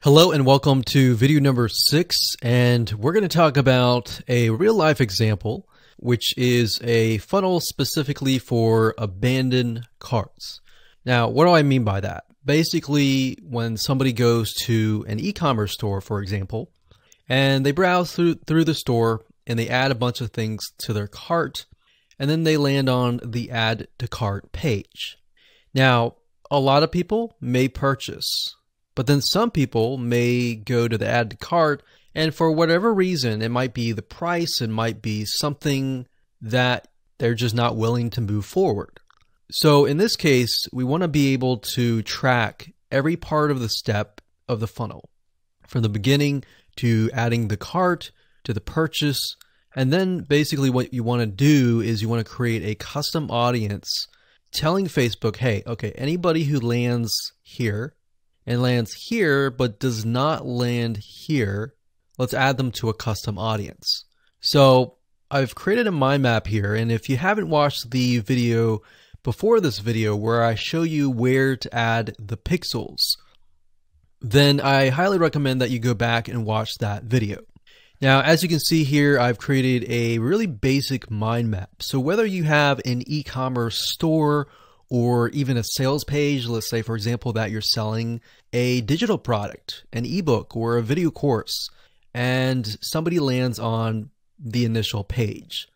Hello and welcome to video number 6, and we're going to talk about a real life example, which is a funnel specifically for abandoned carts. Now, what do I mean by that? Basically, when somebody goes to an e-commerce store, for example, and they browse through the store and they add a bunch of things to their cart, and then they land on the add to cart page. Now, a lot of people may purchase, but then some people may go to the add to cart, and for whatever reason, it might be the price, it might be something that they're just not willing to move forward. So in this case, we want to be able to track every part of the step of the funnel, from the beginning to adding the cart to the purchase. And then basically what you want to do is you want to create a custom audience telling Facebook, hey, okay, anybody who lands here and lands here but does not land here, let's add them to a custom audience. So I've created a mind map here, and if you haven't watched the video before this video where I show you where to add the pixels, then I highly recommend that you go back and watch that video. Now, as you can see here, I've created a really basic mind map. So whether you have an e-commerce store or even a sales page, let's say, for example, that you're selling a digital product, an ebook or a video course, and somebody lands on the initial page.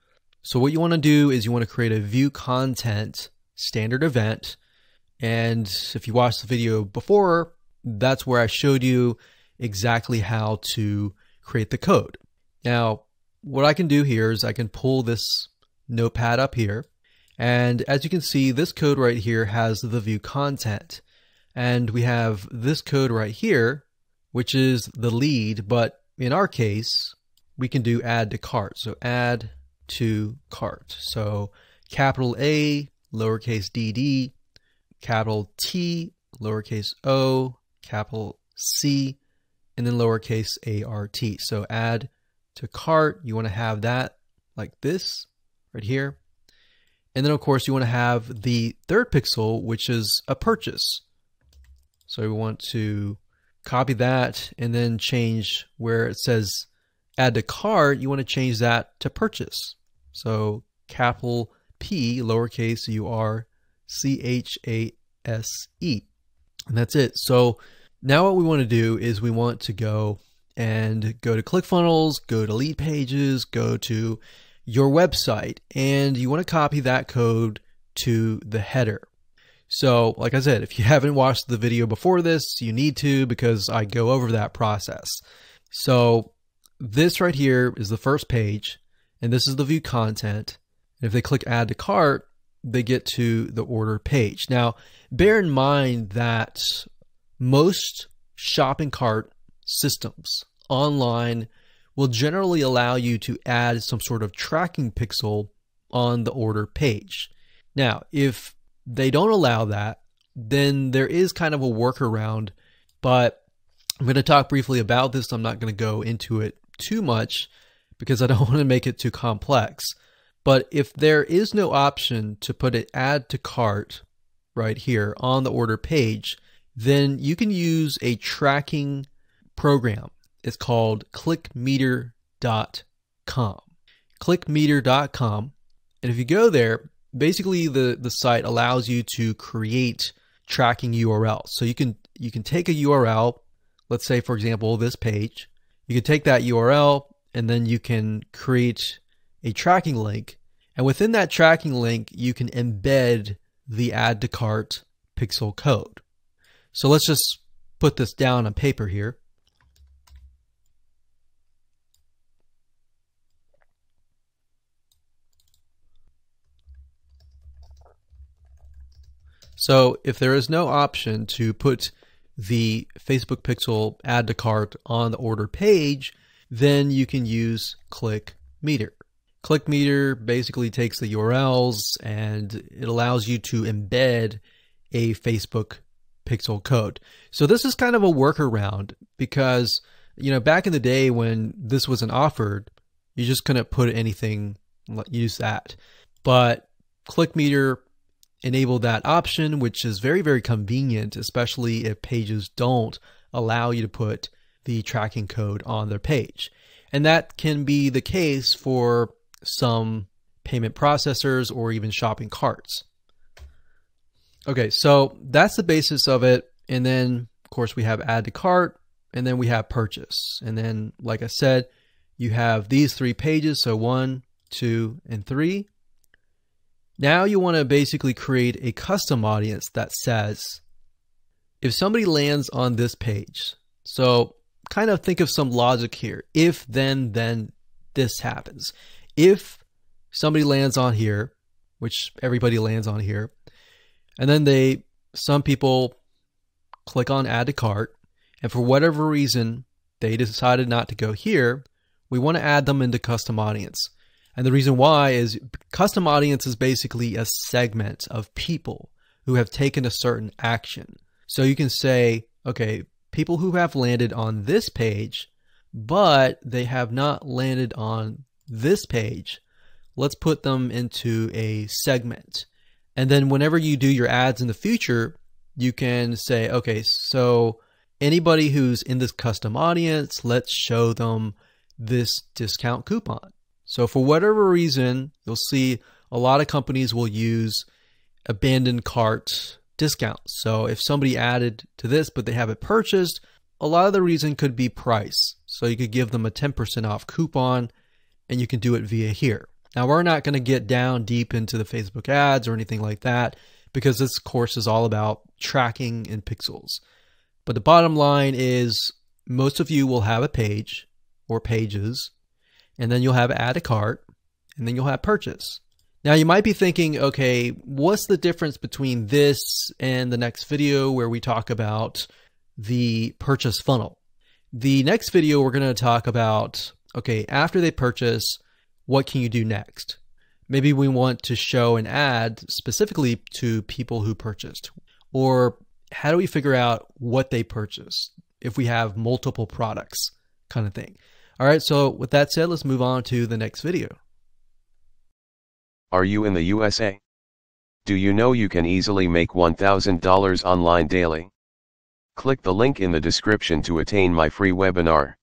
So what you want to do is you want to create a view content standard event. And if you watched the video before, that's where I showed you exactly how to create the code. Now, what I can do here is I can pull this notepad up here. And as you can see, this code right here has the view content. And we have this code right here, which is the lead. But in our case, we can do add to cart. So add to cart. So capital A, lowercase dd, capital T, lowercase o, capital C, and then lowercase art. So add to cart, you want to have that like this right here. And then of course you want to have the third pixel, which is a purchase. So we want to copy that and then change where it says add to cart, you want to change that to purchase. So capital P, lowercase urchase. And that's it. So now what we want to do is we want to go to ClickFunnels, go to lead pages, go to your website, and you want to copy that code to the header. So like I said, if you haven't watched the video before this, you need to, because I go over that process. So this right here is the first page, and this is the view content. And if they click add to cart, they get to the order page. Now, bear in mind that most shopping cart systems online will generally allow you to add some sort of tracking pixel on the order page. Now, if they don't allow that, then there is kind of a workaround, but I'm going to talk briefly about this. I'm not going to go into it too much because I don't want to make it too complex. But if there is no option to put an add to cart right here on the order page, then you can use a tracking program. It's called clickmeter.com. Clickmeter.com. And if you go there, basically the site allows you to create tracking URLs. So you can take a URL, let's say for example this page. You can take that URL and then you can create a tracking link. And within that tracking link, you can embed the add to cart pixel code. So let's just put this down on paper here. So if there is no option to put the Facebook pixel add to cart on the order page, then you can use ClickMeter. ClickMeter basically takes the URLs and it allows you to embed a Facebook pixel code. So this is kind of a workaround because, you know, back in the day when this wasn't offered, you just couldn't put anything, use that. But ClickMeter enabled that option, which is very, very convenient, especially if pages don't allow you to put the tracking code on their page. And that can be the case for some payment processors or even shopping carts. Okay, so that's the basis of it. And then, of course, we have add to cart, and then we have purchase. And then, like I said, you have these 3 pages, so 1, 2, and 3. Now you want to basically create a custom audience that says, if somebody lands on this page, so kind of think of some logic here. If then this happens. If somebody lands on here, which everybody lands on here, and then some people click on add to cart, and for whatever reason, they decided not to go here, we want to add them into custom audience. And the reason why is custom audience is basically a segment of people who have taken a certain action. So you can say, okay, people who have landed on this page, but they have not landed on this page, let's put them into a segment. And then whenever you do your ads in the future, you can say, okay, so anybody who's in this custom audience, let's show them this discount coupon. So for whatever reason, you'll see a lot of companies will use abandoned cart discounts. So if somebody added to this, but they haven't purchased, a lot of the reason could be price. So you could give them a 10% off coupon, and you can do it via here. Now, we're not going to get down deep into the Facebook ads or anything like that, because this course is all about tracking in pixels. But the bottom line is most of you will have a page or pages, and then you'll have add to cart, and then you'll have purchase. Now you might be thinking, okay, what's the difference between this and the next video where we talk about the purchase funnel? The next video we're going to talk about, okay, after they purchase, what can you do next? Maybe we want to show an ad specifically to people who purchased. Or how do we figure out what they purchased if we have multiple products kind of thing? All right, so with that said, let's move on to the next video. Are you in the USA? Do you know you can easily make $1,000 online daily? Click the link in the description to attain my free webinar.